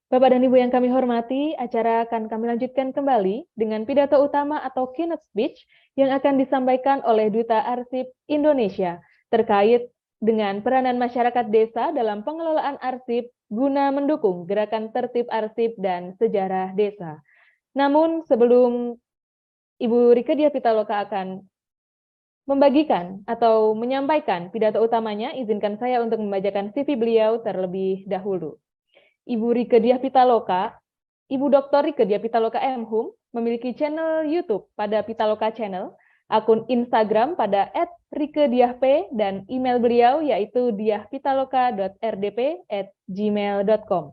Bapak dan Ibu yang kami hormati, acara akan kami lanjutkan kembali dengan pidato utama atau keynote speech yang akan disampaikan oleh Duta Arsip Indonesia terkait dengan peranan masyarakat desa dalam pengelolaan arsip guna mendukung gerakan tertib arsip dan sejarah desa. Namun sebelum Ibu Rike Diah Pitaloka akan membagikan atau menyampaikan pidato utamanya, izinkan saya untuk membacakan CV beliau terlebih dahulu. Ibu Rike Diah Pitaloka, Ibu Dr. Rike Diah Pitaloka M.Hum, memiliki channel YouTube pada Pitaloka Channel, akun Instagram pada @rikediahp, dan email beliau yaitu diahpitaloka.rdp@gmail.com.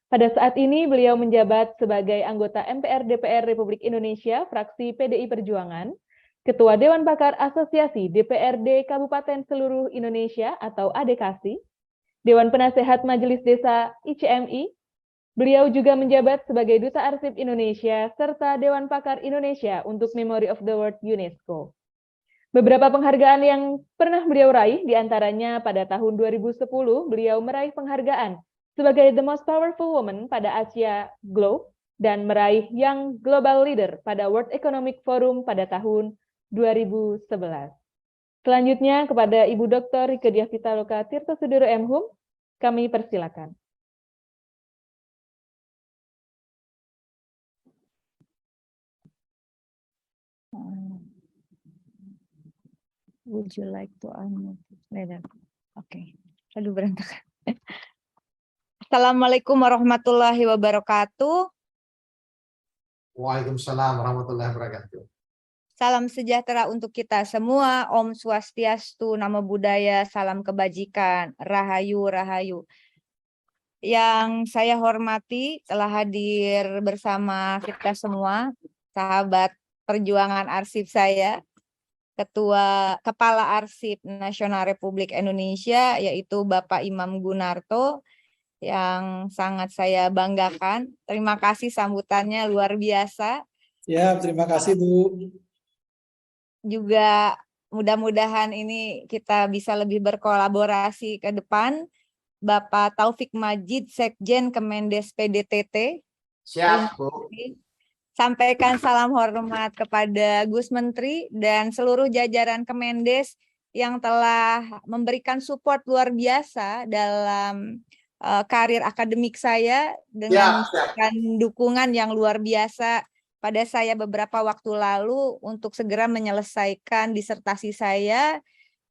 Pada saat ini beliau menjabat sebagai anggota MPR DPR Republik Indonesia, fraksi PDI Perjuangan, Ketua Dewan Pakar Asosiasi DPRD Kabupaten Seluruh Indonesia atau ADKASI, Dewan Penasehat Majelis Desa ICMI. Beliau juga menjabat sebagai Duta Arsip Indonesia serta Dewan Pakar Indonesia untuk Memory of the World UNESCO. Beberapa penghargaan yang pernah beliau raih, diantaranya pada tahun 2010 beliau meraih penghargaan sebagai The Most Powerful Woman pada Asia Globe dan meraih Young Global Leader pada World Economic Forum pada tahun 2011. Selanjutnya kepada Ibu Dr. Rike Diah Pitaloka Tirtosudiro M.Hum, kami persilakan. Would you like to unmute later? Oke, aduh berantakan. Assalamualaikum warahmatullahi wabarakatuh. Waalaikumsalam warahmatullahi wabarakatuh. Salam sejahtera untuk kita semua. Om Swastiastu, Namo Buddhaya, salam kebajikan, Rahayu, Rahayu. Yang saya hormati telah hadir bersama kita semua, sahabat perjuangan arsip saya, Kepala Arsip Nasional Republik Indonesia, yaitu Bapak Imam Gunarto, yang sangat saya banggakan. Terima kasih sambutannya luar biasa. Ya, terima kasih Bu. Juga mudah-mudahan ini kita bisa lebih berkolaborasi ke depan. Bapak Taufik Majid, Sekjen Kemendes PDTT. Siap, Bu. Sampaikan salam hormat kepada Gus Menteri dan seluruh jajaran Kemendes yang telah memberikan support luar biasa dalam karir akademik saya dengan dukungan yang luar biasa pada saya beberapa waktu lalu untuk segera menyelesaikan disertasi saya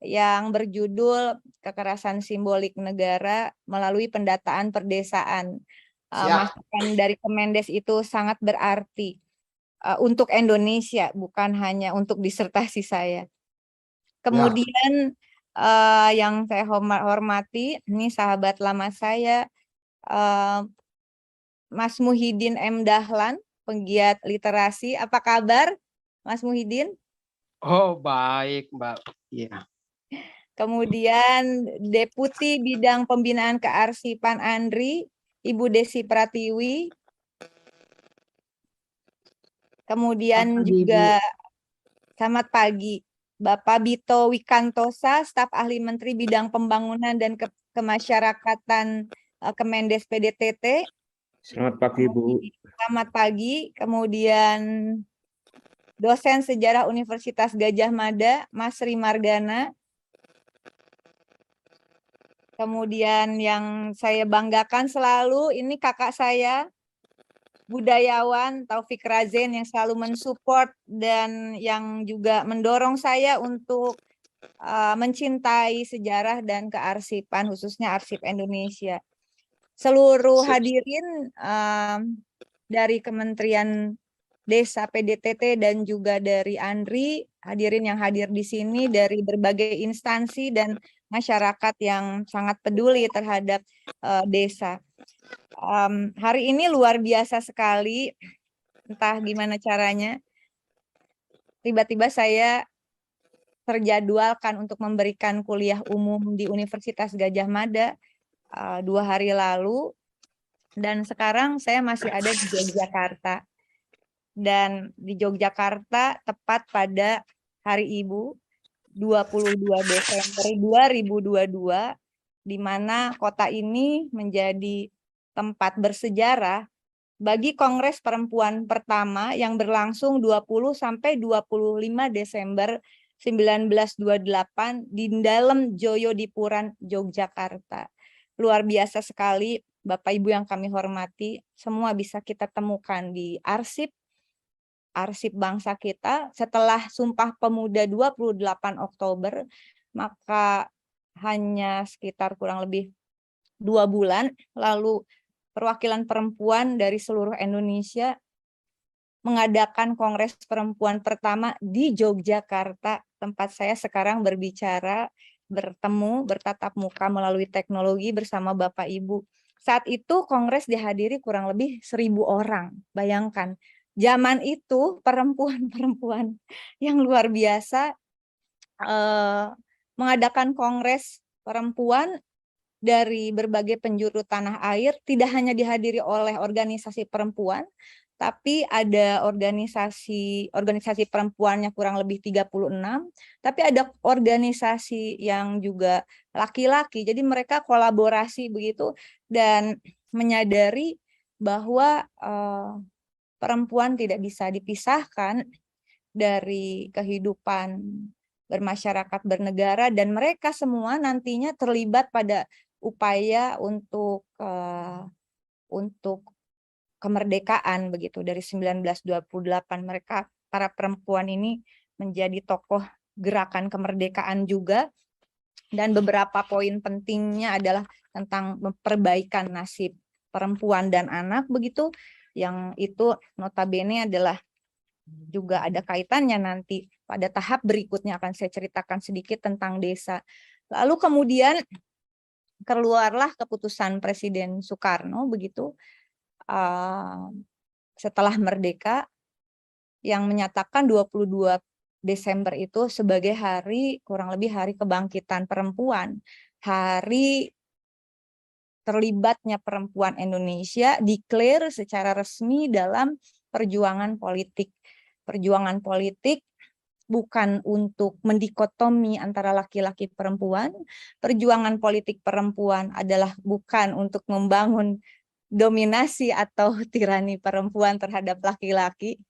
yang berjudul Kekerasan Simbolik Negara melalui Pendataan Perdesaan. Masukan dari Kemendes itu sangat berarti untuk Indonesia, bukan hanya untuk disertasi saya. Kemudian yang saya hormati, ini sahabat lama saya, Mas Muhyiddin M. Dahlan, penggiat literasi. Apa kabar, Mas Muhyiddin? Oh, baik, Mbak. Iya. Kemudian Deputi Bidang Pembinaan Kearsipan ANDRI, Ibu Desi Pratiwi. Kemudian juga selamat pagi Bapak Bito Wikantosa, staf ahli Menteri Bidang Pembangunan dan Kemasyarakatan Kemendes PDTT. Selamat pagi Bu. Selamat pagi. Kemudian dosen sejarah Universitas Gadjah Mada, Mas Sri Margana. Kemudian yang saya banggakan selalu, ini kakak saya, budayawan Taufik Razen, yang selalu mensupport dan yang juga mendorong saya untuk mencintai sejarah dan kearsipan, khususnya arsip Indonesia. Seluruh hadirin dari Kementerian Desa PDTT dan juga dari ANDRI, hadirin yang hadir di sini dari berbagai instansi dan masyarakat yang sangat peduli terhadap desa. Hari ini luar biasa sekali, entah gimana caranya. Tiba-tiba saya terjadwalkan untuk memberikan kuliah umum di Universitas Gadjah Mada 2 hari lalu, dan sekarang saya masih ada di Yogyakarta. Dan di Yogyakarta tepat pada Hari Ibu 22 Desember 2022, di mana kota ini menjadi tempat bersejarah bagi Kongres Perempuan pertama yang berlangsung 20 sampai 25 Desember 1928 di dalam Joyodipuran, Yogyakarta. Luar biasa sekali, Bapak Ibu yang kami hormati, semua bisa kita temukan di arsip bangsa kita. Setelah Sumpah Pemuda 28 Oktober, maka hanya sekitar kurang lebih 2 bulan, lalu perwakilan perempuan dari seluruh Indonesia mengadakan Kongres Perempuan pertama di Yogyakarta, tempat saya sekarang berbicara, bertemu, bertatap muka melalui teknologi bersama Bapak Ibu. Saat itu Kongres dihadiri kurang lebih 1.000 orang. Bayangkan, zaman itu perempuan-perempuan yang luar biasa mengadakan Kongres Perempuan dari berbagai penjuru tanah air, tidak hanya dihadiri oleh organisasi perempuan, tapi ada organisasi perempuannya kurang lebih 36, tapi ada organisasi yang juga laki-laki. Jadi mereka kolaborasi begitu dan menyadari bahwa perempuan tidak bisa dipisahkan dari kehidupan bermasyarakat, bernegara, dan mereka semua nantinya terlibat pada upaya untuk kemerdekaan begitu. Dari 1928 mereka, para perempuan ini menjadi tokoh gerakan kemerdekaan juga, dan beberapa poin pentingnya adalah tentang memperbaikan nasib perempuan dan anak begitu, yang itu notabene adalah juga ada kaitannya nanti pada tahap berikutnya, akan saya ceritakan sedikit tentang desa. Lalu kemudian keluarlah keputusan Presiden Soekarno begitu setelah merdeka, yang menyatakan 22 Desember itu sebagai hari, kurang lebih hari kebangkitan perempuan, hari terlibatnya perempuan Indonesia, declare secara resmi dalam perjuangan politik. Perjuangan politik bukan untuk mendikotomi antara laki-laki perempuan. Perjuangan politik perempuan adalah bukan untuk membangun dominasi atau tirani perempuan terhadap laki-laki.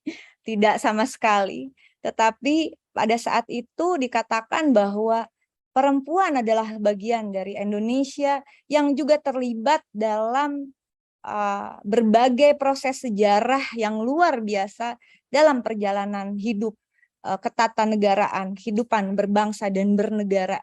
Tidak sama sekali. Tetapi pada saat itu dikatakan bahwa perempuan adalah bagian dari Indonesia yang juga terlibat dalam berbagai proses sejarah yang luar biasa dalam perjalanan hidup ketatanegaraan, kehidupan berbangsa dan bernegara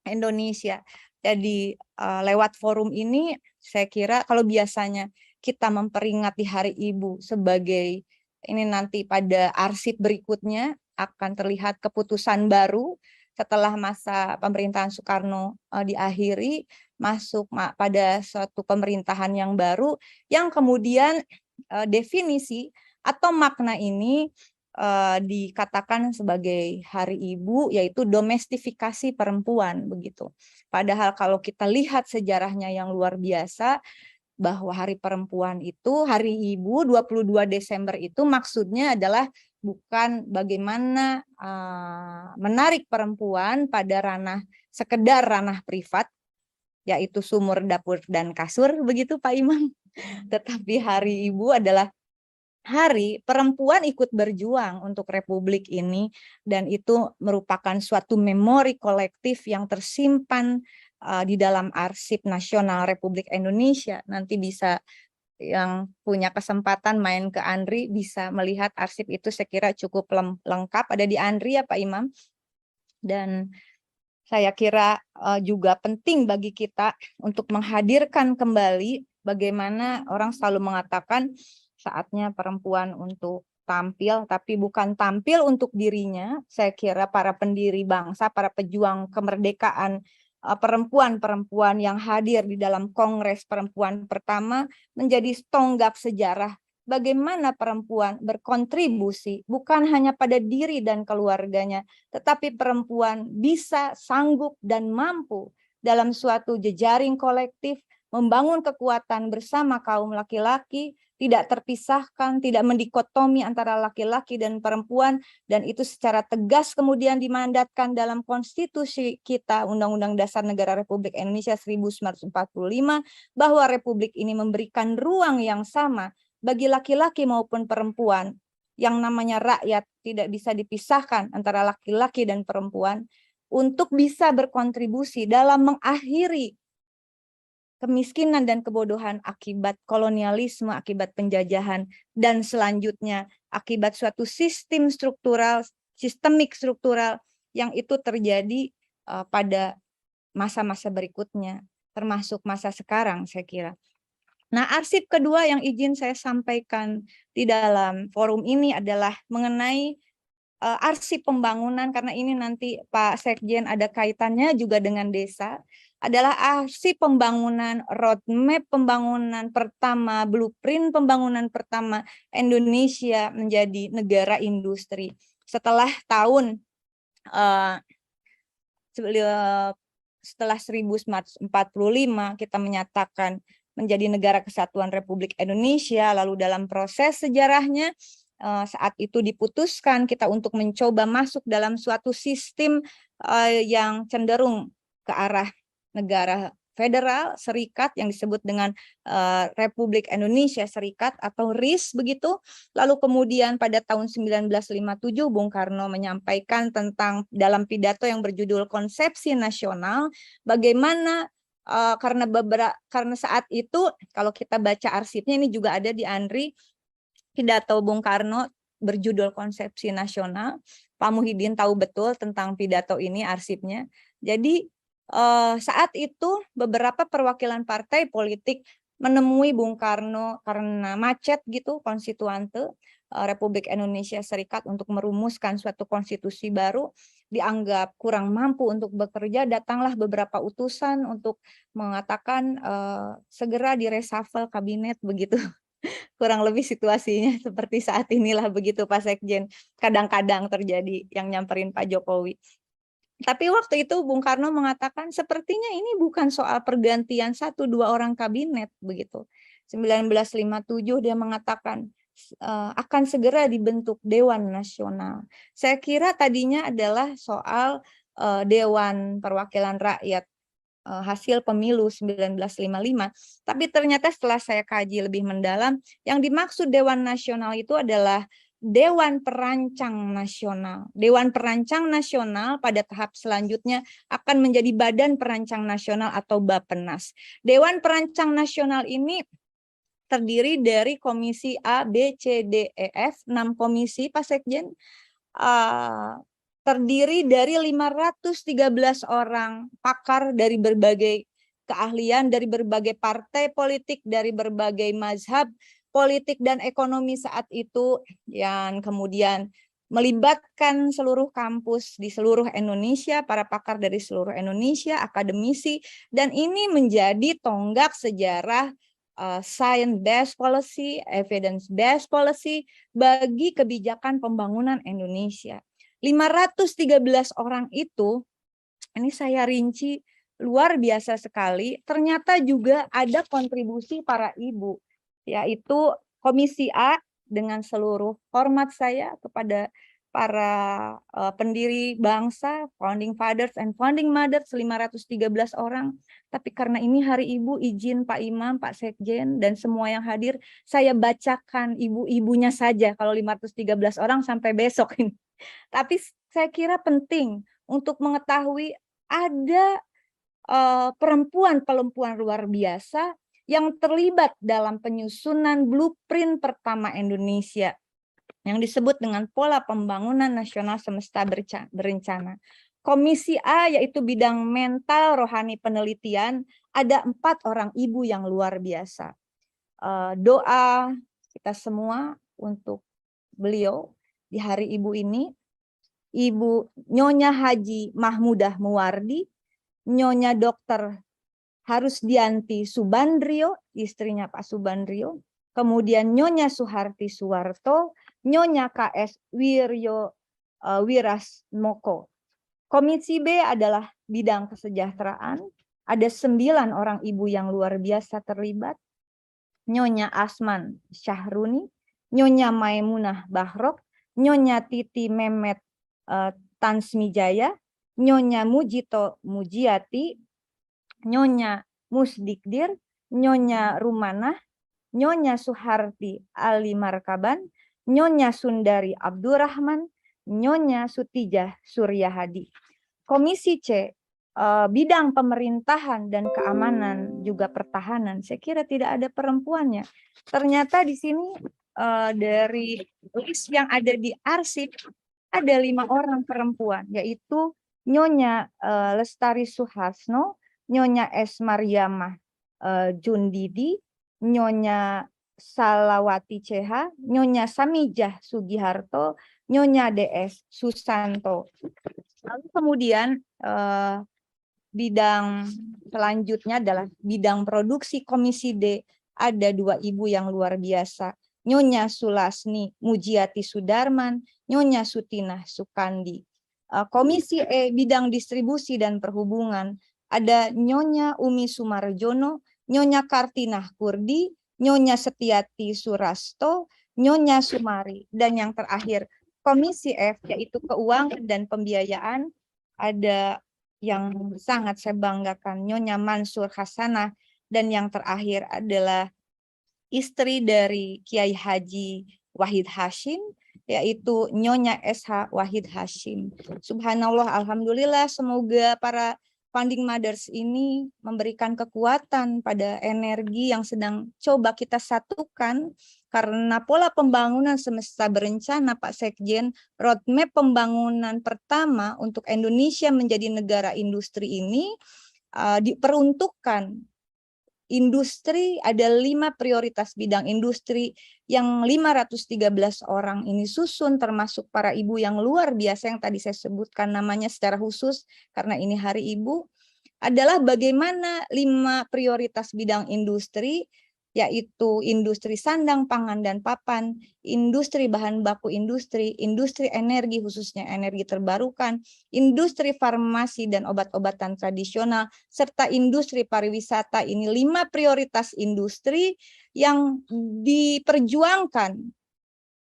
Indonesia. Jadi lewat forum ini saya kira kalau biasanya kita memperingati Hari Ibu sebagai ini, nanti pada arsip berikutnya akan terlihat keputusan baru setelah masa pemerintahan Soekarno diakhiri, masuk pada suatu pemerintahan yang baru, yang kemudian definisi atau makna ini dikatakan sebagai Hari Ibu, yaitu domestifikasi perempuan begitu. Padahal kalau kita lihat sejarahnya yang luar biasa, bahwa Hari Perempuan itu, Hari Ibu 22 Desember itu maksudnya adalah bukan bagaimana menarik perempuan pada ranah sekedar ranah privat, yaitu sumur, dapur, dan kasur begitu Pak Imam. Tetapi Hari Ibu adalah hari perempuan ikut berjuang untuk Republik ini, dan itu merupakan suatu memori kolektif yang tersimpan di dalam Arsip Nasional Republik Indonesia. Nanti bisa yang punya kesempatan main ke ANRI bisa melihat arsip itu, saya kira cukup lengkap ada di ANRI ya Pak Imam. Dan saya kira juga penting bagi kita untuk menghadirkan kembali bagaimana orang selalu mengatakan saatnya perempuan untuk tampil, tapi bukan tampil untuk dirinya. Saya kira para pendiri bangsa, para pejuang kemerdekaan, perempuan-perempuan yang hadir di dalam Kongres Perempuan pertama menjadi tonggak sejarah bagaimana perempuan berkontribusi bukan hanya pada diri dan keluarganya, tetapi perempuan bisa, sanggup, dan mampu dalam suatu jejaring kolektif membangun kekuatan bersama kaum laki-laki, tidak terpisahkan, tidak mendikotomi antara laki-laki dan perempuan, dan itu secara tegas kemudian dimandatkan dalam konstitusi kita, Undang-Undang Dasar Negara Republik Indonesia 1945, bahwa Republik ini memberikan ruang yang sama bagi laki-laki maupun perempuan. Yang namanya rakyat tidak bisa dipisahkan antara laki-laki dan perempuan untuk bisa berkontribusi dalam mengakhiri kemiskinan dan kebodohan akibat kolonialisme, akibat penjajahan, dan selanjutnya akibat suatu sistem struktural, sistemik struktural yang itu terjadi pada masa-masa berikutnya, termasuk masa sekarang saya kira. Nah, arsip kedua yang izin saya sampaikan di dalam forum ini adalah mengenai arsip pembangunan, karena ini nanti Pak Sekjen ada kaitannya juga dengan desa, adalah arsip pembangunan, roadmap pembangunan pertama, blueprint pembangunan pertama Indonesia menjadi negara industri. Setelah tahun setelah 1945 kita menyatakan menjadi negara kesatuan Republik Indonesia, lalu dalam proses sejarahnya saat itu diputuskan kita untuk mencoba masuk dalam suatu sistem yang cenderung ke arah negara federal serikat yang disebut dengan Republik Indonesia Serikat atau RIS begitu. Lalu kemudian pada tahun 1957 Bung Karno menyampaikan tentang dalam pidato yang berjudul Konsepsi Nasional bagaimana karena saat itu kalau kita baca arsipnya ini juga ada di ANRI, pidato Bung Karno berjudul Konsepsi Nasional. Pak Muhyiddin tahu betul tentang pidato ini arsipnya. Jadi saat itu beberapa perwakilan partai politik menemui Bung Karno karena macet gitu konstituante Republik Indonesia Serikat untuk merumuskan suatu konstitusi baru, dianggap kurang mampu untuk bekerja, datanglah beberapa utusan untuk mengatakan segera direshuffle kabinet begitu. Kurang lebih situasinya seperti saat inilah begitu Pak Sekjen. Kadang-kadang terjadi yang nyamperin Pak Jokowi. Tapi waktu itu Bung Karno mengatakan sepertinya ini bukan soal pergantian 1-2 orang kabinet begitu. 1957 dia mengatakan akan segera dibentuk Dewan Nasional. Saya kira tadinya adalah soal Dewan Perwakilan Rakyat hasil pemilu 1955, tapi ternyata setelah saya kaji lebih mendalam, yang dimaksud Dewan Nasional itu adalah Dewan Perancang Nasional. Dewan Perancang Nasional pada tahap selanjutnya akan menjadi Badan Perancang Nasional atau Bappenas. Dewan Perancang Nasional ini terdiri dari komisi A, B, C, D, E, F, 6 komisi Pak Sekjen, terdiri dari 513 orang pakar dari berbagai keahlian, dari berbagai partai politik, dari berbagai mazhab politik dan ekonomi saat itu, yang kemudian melibatkan seluruh kampus di seluruh Indonesia, para pakar dari seluruh Indonesia, akademisi, dan ini menjadi tonggak sejarah science-based policy, evidence-based policy bagi kebijakan pembangunan Indonesia. 513 orang itu, ini saya rinci luar biasa sekali, ternyata juga ada kontribusi para ibu, yaitu Komisi A dengan seluruh hormat saya kepada para pendiri bangsa, founding fathers and founding mothers, 513 orang. Tapi karena ini Hari Ibu, izin Pak Imam, Pak Sekjen, dan semua yang hadir, saya bacakan ibu-ibunya saja kalau 513 orang sampai besok ini. Tapi saya kira penting untuk mengetahui ada perempuan-perempuan luar biasa yang terlibat dalam penyusunan blueprint pertama Indonesia yang disebut dengan Pola Pembangunan Nasional Semesta Berencana. Komisi A yaitu bidang mental, rohani, penelitian, ada 4 orang ibu yang luar biasa. Doa kita semua untuk beliau di Hari Ibu ini, Ibu Nyonya Haji Mahmudah Muwardi, Nyonya Dr. Harusdianti Subandrio, istrinya Pak Subandrio, kemudian Nyonya Suharti Suwarto, Nyonya KS Wiryo Wirasmoko. Komisi B adalah bidang kesejahteraan, Ada 9 orang ibu yang luar biasa terlibat. Nyonya Asman Syahruni, Nyonya Maimunah Bahrok, Nyonya Titi Mehmet Tansmijaya, Nyonya Mujito Mujiati, Nyonya Musdikdir, Nyonya Rumanah, Nyonya Suharti Ali Markaban, Nyonya Sundari Abdurrahman, Nyonya Sutijah Suryahadi. Komisi C, bidang pemerintahan dan keamanan juga pertahanan, saya kira tidak ada perempuannya. Ternyata di sini dari list yang ada di arsip ada 5 orang perempuan, yaitu Nyonya Lestari Suhasno, Nyonya S. Mariamah Jundidi, Nyonya Salawati CH, Nyonya Samijah Sugiharto, Nyonya DS Susanto. Lalu kemudian bidang selanjutnya adalah bidang produksi. Komisi D, ada 2 ibu yang luar biasa, Nyonya Sulasni Mujiati Sudarman, Nyonya Sutinah Sukandi. Komisi E, bidang distribusi dan perhubungan, ada Nyonya Umi Sumarjono, Nyonya Kartinah Kurdi, Nyonya Setiati Surasto, Nyonya Sumari, dan yang terakhir Komisi F, yaitu keuangan dan pembiayaan, ada yang sangat saya banggakan, Nyonya Mansur Hasanah, dan yang terakhir adalah istri dari Kiai Haji Wahid Hashim, yaitu Nyonya SH Wahid Hashim. Subhanallah, alhamdulillah, semoga para founding mothers ini memberikan kekuatan pada energi yang sedang coba kita satukan, karena pola pembangunan semesta berencana, Pak Sekjen, roadmap pembangunan pertama untuk Indonesia menjadi negara industri ini diperuntukkan industri, ada 5 prioritas bidang industri yang 513 orang ini susun, termasuk para ibu yang luar biasa yang tadi saya sebutkan namanya secara khusus karena ini Hari Ibu, adalah bagaimana 5 prioritas bidang industri, yaitu industri sandang, pangan, dan papan, industri bahan baku industri, industri energi khususnya energi terbarukan, industri farmasi dan obat-obatan tradisional, serta industri pariwisata. Ini 5 prioritas industri yang diperjuangkan.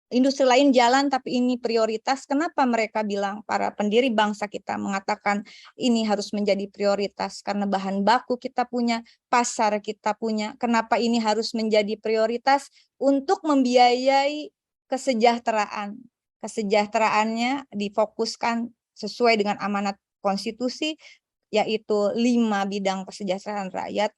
Industri lain jalan, tapi ini prioritas. Kenapa mereka bilang, para pendiri bangsa kita mengatakan ini harus menjadi prioritas? Karena bahan baku kita punya, pasar kita punya. Kenapa ini harus menjadi prioritas? Untuk membiayai kesejahteraan. Kesejahteraannya difokuskan sesuai dengan amanat konstitusi, yaitu 5 bidang kesejahteraan rakyat.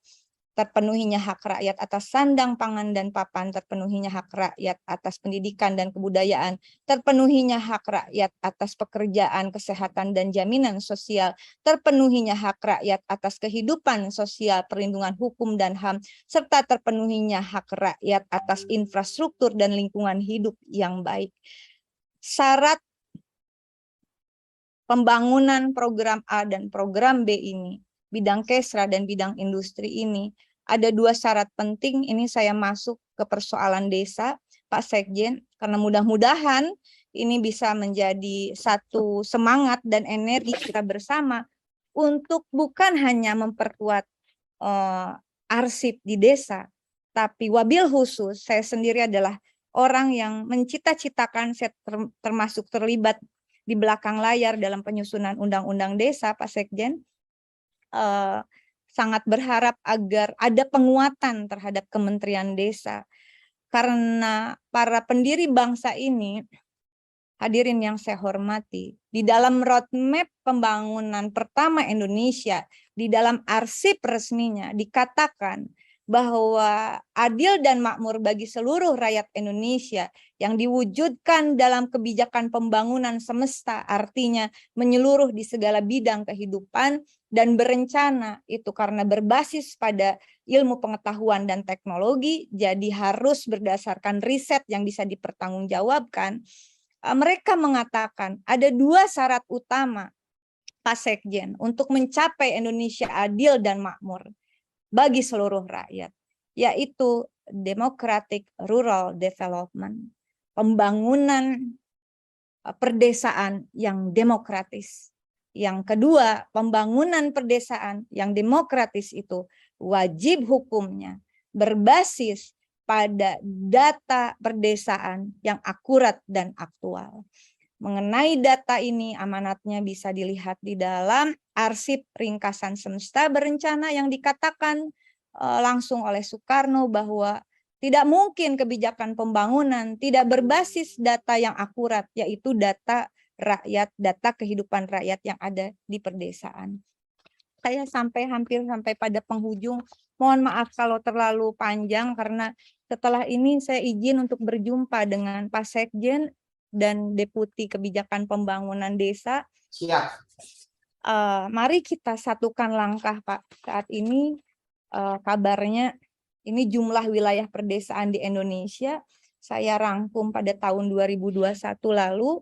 Terpenuhinya hak rakyat atas sandang, pangan, dan papan, terpenuhinya hak rakyat atas pendidikan dan kebudayaan, terpenuhinya hak rakyat atas pekerjaan, kesehatan, dan jaminan sosial, terpenuhinya hak rakyat atas kehidupan sosial, perlindungan hukum dan HAM, serta terpenuhinya hak rakyat atas infrastruktur dan lingkungan hidup yang baik. Syarat pembangunan program A dan program B ini, bidang Kesra dan bidang industri ini, ada 2 syarat penting. Ini saya masuk ke persoalan desa, Pak Sekjen, karena mudah-mudahan ini bisa menjadi satu semangat dan energi kita bersama untuk bukan hanya memperkuat arsip di desa, tapi wabil khusus saya sendiri adalah orang yang mencita-citakan, saya termasuk terlibat di belakang layar dalam penyusunan undang-undang desa, Pak Sekjen. Sangat berharap agar ada penguatan terhadap Kementerian Desa. Karena para pendiri bangsa ini, hadirin yang saya hormati, di dalam roadmap pembangunan pertama Indonesia, di dalam arsip resminya dikatakan bahwa adil dan makmur bagi seluruh rakyat Indonesia yang diwujudkan dalam kebijakan pembangunan semesta, artinya menyeluruh di segala bidang kehidupan dan berencana itu karena berbasis pada ilmu pengetahuan dan teknologi, jadi harus berdasarkan riset yang bisa dipertanggungjawabkan. Mereka mengatakan ada 2 syarat utama, Pak Sekjen, untuk mencapai Indonesia adil dan makmur bagi seluruh rakyat, yaitu democratic rural development, pembangunan perdesaan yang demokratis. Yang kedua, pembangunan perdesaan yang demokratis itu wajib hukumnya berbasis pada data perdesaan yang akurat dan aktual. Mengenai data ini, amanatnya bisa dilihat di dalam arsip ringkasan semesta berencana yang dikatakan langsung oleh Soekarno bahwa tidak mungkin kebijakan pembangunan tidak berbasis data yang akurat, yaitu data rakyat, data kehidupan rakyat yang ada di perdesaan. Saya hampir sampai pada penghujung. Mohon maaf kalau terlalu panjang, karena setelah ini saya izin untuk berjumpa dengan Pak Sekjen dan Deputi Kebijakan Pembangunan Desa. Siap. Mari kita satukan langkah, Pak. Saat ini kabarnya ini jumlah wilayah perdesaan di Indonesia saya rangkum pada tahun 2021 lalu,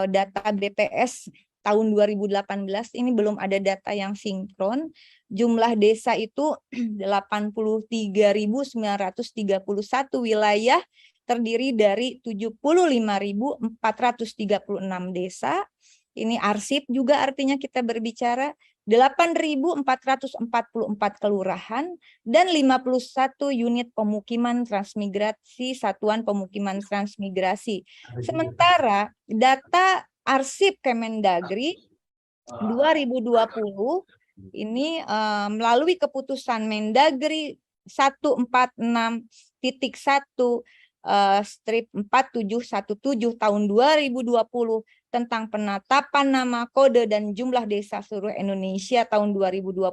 data BPS tahun 2018 ini belum ada data yang sinkron. Jumlah desa itu 83.931 wilayah, terdiri dari 75.436 desa. Ini arsip juga, artinya kita berbicara 8.444 kelurahan dan 51 unit pemukiman transmigrasi, satuan pemukiman transmigrasi. Sementara data arsip Kemendagri 2020 ini melalui keputusan Mendagri 146.1 strip 4717 tahun 2020 tentang penetapan nama, kode, dan jumlah desa seluruh Indonesia tahun 2020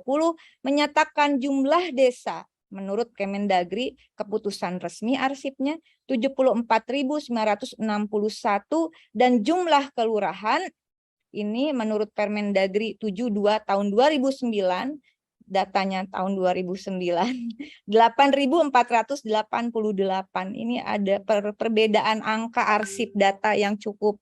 menyatakan jumlah desa menurut Kemendagri, keputusan resmi arsipnya 74.961 dan jumlah kelurahan ini menurut Permendagri 72 tahun 2009, datanya tahun 2009, 8.488. Ini ada perbedaan angka arsip data yang cukup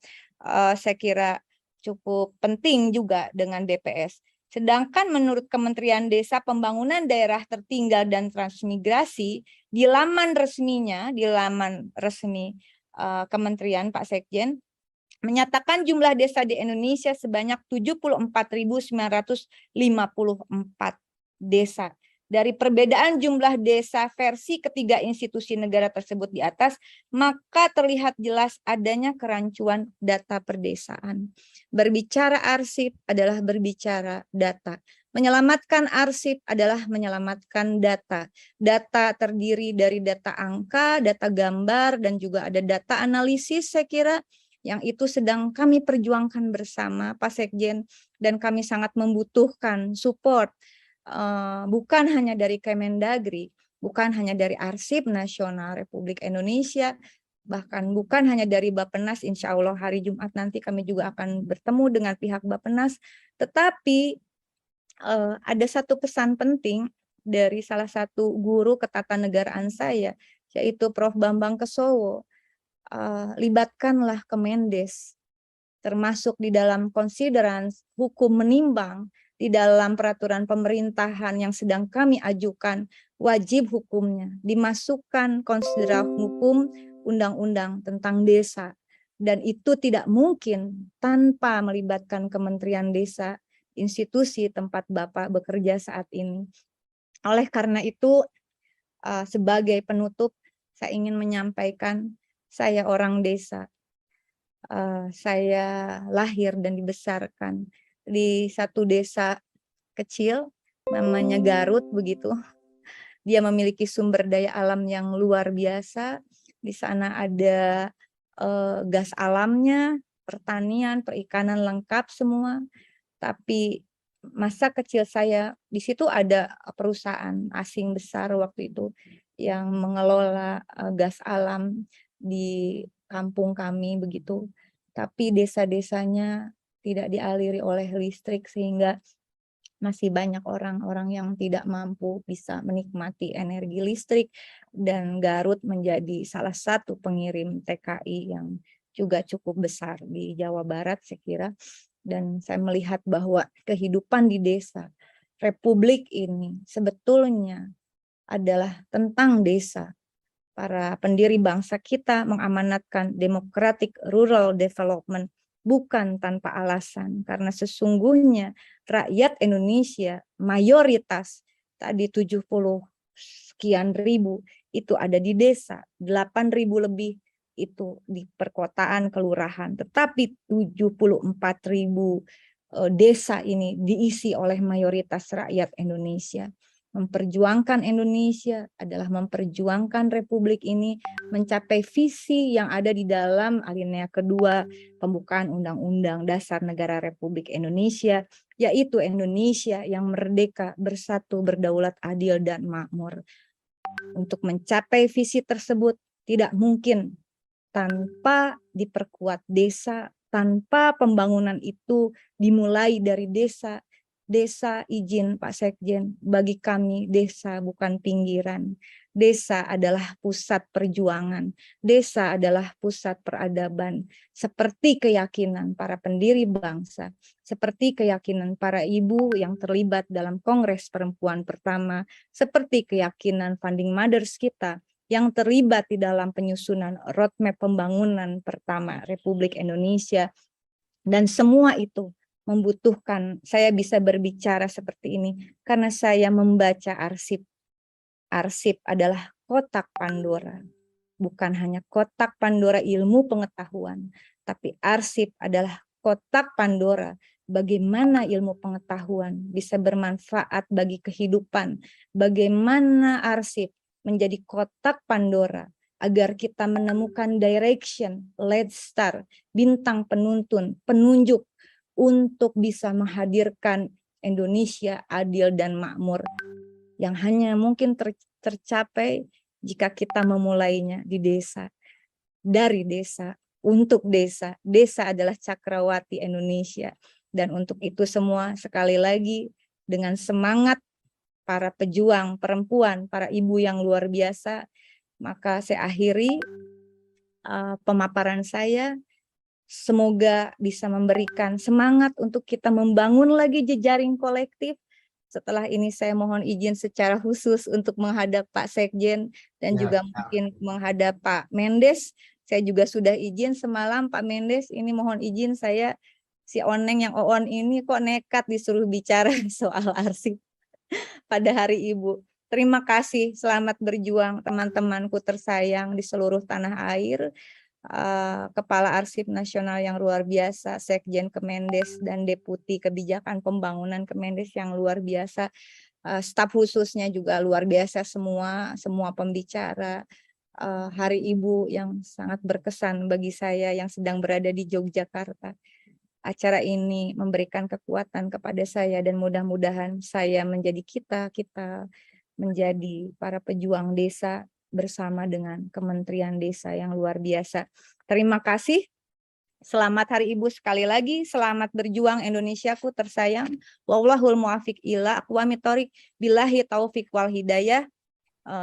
saya kira cukup penting juga dengan BPS. Sedangkan menurut Kementerian Desa Pembangunan Daerah Tertinggal dan Transmigrasi, di laman resminya, di laman resmi Kementerian Pak Sekjen, menyatakan jumlah desa di Indonesia sebanyak 74.954 desa. Dari perbedaan jumlah desa versi ketiga institusi negara tersebut di atas, maka terlihat jelas adanya kerancuan data perdesaan. Berbicara arsip adalah berbicara data. Menyelamatkan arsip adalah menyelamatkan data. Data terdiri dari data angka, data gambar, dan juga ada data analisis, saya kira, yang itu sedang kami perjuangkan bersama Pak Sekjen, dan kami sangat membutuhkan support. Bukan hanya dari Kemendagri, bukan hanya dari Arsip Nasional Republik Indonesia, bahkan bukan hanya dari Bappenas. Insya Allah hari Jumat nanti kami juga akan bertemu dengan pihak Bappenas, tetapi ada satu pesan penting dari salah satu guru ketatanegaraan saya, yaitu Prof. Bambang Kesowo. Libatkanlah Kemendes, termasuk di dalam konsideran hukum menimbang, di dalam peraturan pemerintahan yang sedang kami ajukan, wajib hukumnya dimasukkan konsideran hukum undang-undang tentang desa. Dan itu tidak mungkin tanpa melibatkan Kementerian Desa, institusi tempat Bapak bekerja saat ini. Oleh karena itu, sebagai penutup, saya ingin menyampaikan, saya orang desa. Saya lahir dan dibesarkan di satu desa kecil namanya Garut begitu. Dia memiliki sumber daya alam yang luar biasa. Di sana ada gas alamnya, pertanian, perikanan lengkap semua. Tapi masa kecil saya di situ ada perusahaan asing besar waktu itu yang mengelola gas alam di kampung kami begitu. Tapi desa-desanya tidak dialiri oleh listrik, sehingga masih banyak orang-orang yang tidak mampu bisa menikmati energi listrik, dan Garut menjadi salah satu pengirim TKI yang juga cukup besar di Jawa Barat, saya kira. Dan saya melihat bahwa kehidupan di desa Republik ini sebetulnya adalah tentang desa. Para pendiri bangsa kita mengamanatkan democratic rural development bukan tanpa alasan, karena sesungguhnya rakyat Indonesia mayoritas tadi 70 sekian ribu itu ada di desa, 8.000 lebih itu di perkotaan kelurahan, tetapi 74.000 desa ini diisi oleh mayoritas rakyat Indonesia. Memperjuangkan Indonesia adalah memperjuangkan Republik ini mencapai visi yang ada di dalam alinea kedua pembukaan Undang-Undang Dasar Negara Republik Indonesia, yaitu Indonesia yang merdeka, bersatu, berdaulat, adil, dan makmur. Untuk mencapai visi tersebut tidak mungkin tanpa diperkuat desa, tanpa pembangunan itu dimulai dari desa. Desa, izin Pak Sekjen, bagi kami desa bukan pinggiran. Desa adalah pusat perjuangan. Desa adalah pusat peradaban. Seperti keyakinan para pendiri bangsa, seperti keyakinan para ibu yang terlibat dalam Kongres Perempuan pertama, seperti keyakinan founding mothers kita yang terlibat di dalam penyusunan roadmap pembangunan pertama Republik Indonesia. Dan semua itu membutuhkan, saya bisa berbicara seperti ini karena saya membaca arsip. Arsip adalah kotak Pandora, bukan hanya kotak Pandora ilmu pengetahuan, tapi arsip adalah kotak Pandora bagaimana ilmu pengetahuan bisa bermanfaat bagi kehidupan, bagaimana arsip menjadi kotak Pandora agar kita menemukan direction, lead star, bintang penuntun, penunjuk untuk bisa menghadirkan Indonesia adil dan makmur yang hanya mungkin tercapai jika kita memulainya di desa, dari desa, untuk desa. Desa adalah cakrawati Indonesia, dan untuk itu semua sekali lagi dengan semangat para pejuang perempuan, para ibu yang luar biasa, maka saya akhiri pemaparan saya. Semoga bisa memberikan semangat untuk kita membangun lagi jejaring kolektif. Setelah ini saya mohon izin secara khusus untuk menghadap Pak Sekjen dan juga mungkin menghadap Pak Mendes. Saya juga sudah izin semalam Pak Mendes, ini mohon izin saya, si Oneng yang Oon ini kok nekat disuruh bicara soal arsip pada Hari Ibu. Terima kasih, selamat berjuang teman-temanku tersayang di seluruh tanah air. Kepala Arsip Nasional yang luar biasa, Sekjen Kemendes dan Deputi Kebijakan Pembangunan Kemendes yang luar biasa, staf khususnya juga luar biasa semua pembicara. Hari Ibu yang sangat berkesan bagi saya yang sedang berada di Yogyakarta. Acara ini memberikan kekuatan kepada saya dan mudah-mudahan saya menjadi kita menjadi para pejuang desa bersama dengan Kementerian Desa yang luar biasa. Terima kasih. Selamat Hari Ibu sekali lagi. Selamat berjuang Indonesiaku tersayang. Wallahul muwaffiq ila aqwamit thoriq. Billahi taufiq wal hidayah.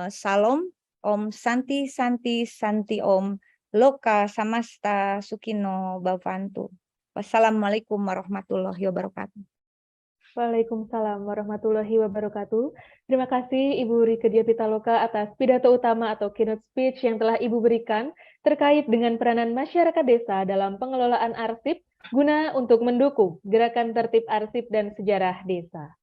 Salam. Om Santi Santi Santi Om. Loka samasta sukino bhavantu. Wassalamualaikum warahmatullahi wabarakatuh. Waalaikumsalam warahmatullahi wabarakatuh. Terima kasih Ibu Rieke Diah Pitaloka atas pidato utama atau keynote speech yang telah Ibu berikan terkait dengan peranan masyarakat desa dalam pengelolaan arsip guna untuk mendukung gerakan tertib arsip dan sejarah desa.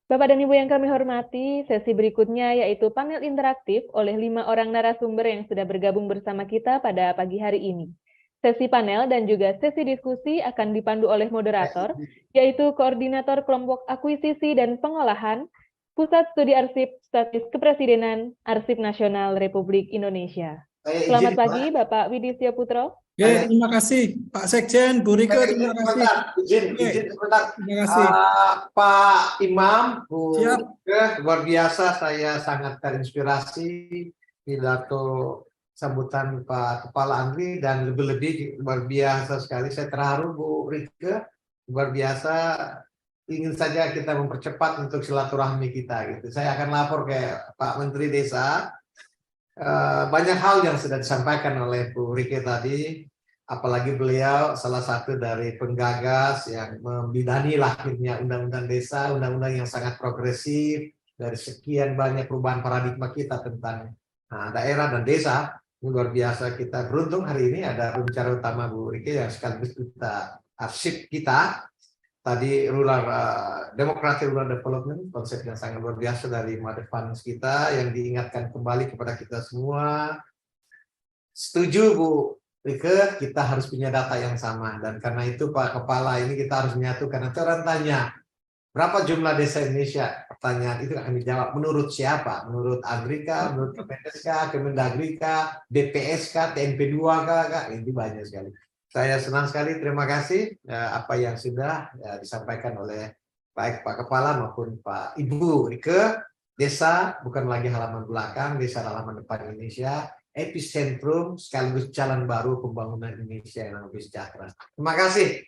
Bapak dan Ibu yang kami hormati, sesi berikutnya yaitu panel interaktif oleh 5 orang narasumber yang sudah bergabung bersama kita pada pagi hari ini. Sesi panel dan juga sesi diskusi akan dipandu oleh moderator, yaitu Koordinator Kelompok Akuisisi dan Pengolahan, Pusat Studi Arsip Statis Kepresidenan, Arsip Nasional Republik Indonesia. Selamat pagi, Bapak Widisya Putro. Terima kasih Pak Sekjen, Bu Rieke, terima kasih. Izin sebentar. Terima kasih. Pak Imam, Bu Siap. luar biasa, saya sangat terinspirasi pidato sambutan Pak Kepala Andri dan lebih-lebih luar biasa sekali. Saya terharu Bu Rieke, luar biasa. Ingin saja kita mempercepat untuk silaturahmi kita. Gitu. Saya akan lapor ke Pak Menteri Desa. Banyak hal yang sudah disampaikan oleh Bu Rieke tadi, apalagi beliau salah satu dari penggagas yang membidani lahirnya Undang-Undang Desa, undang-undang yang sangat progresif dari sekian banyak perubahan paradigma kita tentang daerah dan desa. Luar biasa kita beruntung hari ini ada pembicara utama Bu Rike yang sekaligus kita arsip kita. Tadi Democratic Rural Development, konsep yang sangat luar biasa dari Mother Finance kita yang diingatkan kembali kepada kita semua. Setuju Bu Rike, kita harus punya data yang sama. Dan karena itu Pak Kepala ini kita harus menyatukan. Nanti orang tanya, berapa jumlah desa Indonesia? Pertanyaan itu akan dijawab menurut siapa? Menurut Agrika, menurut Kemendeska, Kemendagrika, BPSK, TNP2K, ini banyak sekali. Saya senang sekali, terima kasih apa yang sudah disampaikan oleh baik Pak Kepala maupun Pak Ibu Rike. Desa bukan lagi halaman belakang, desa halaman depan Indonesia, epicentrum sekaligus jalan baru pembangunan Indonesia yang lebih sejahtera. Terima kasih.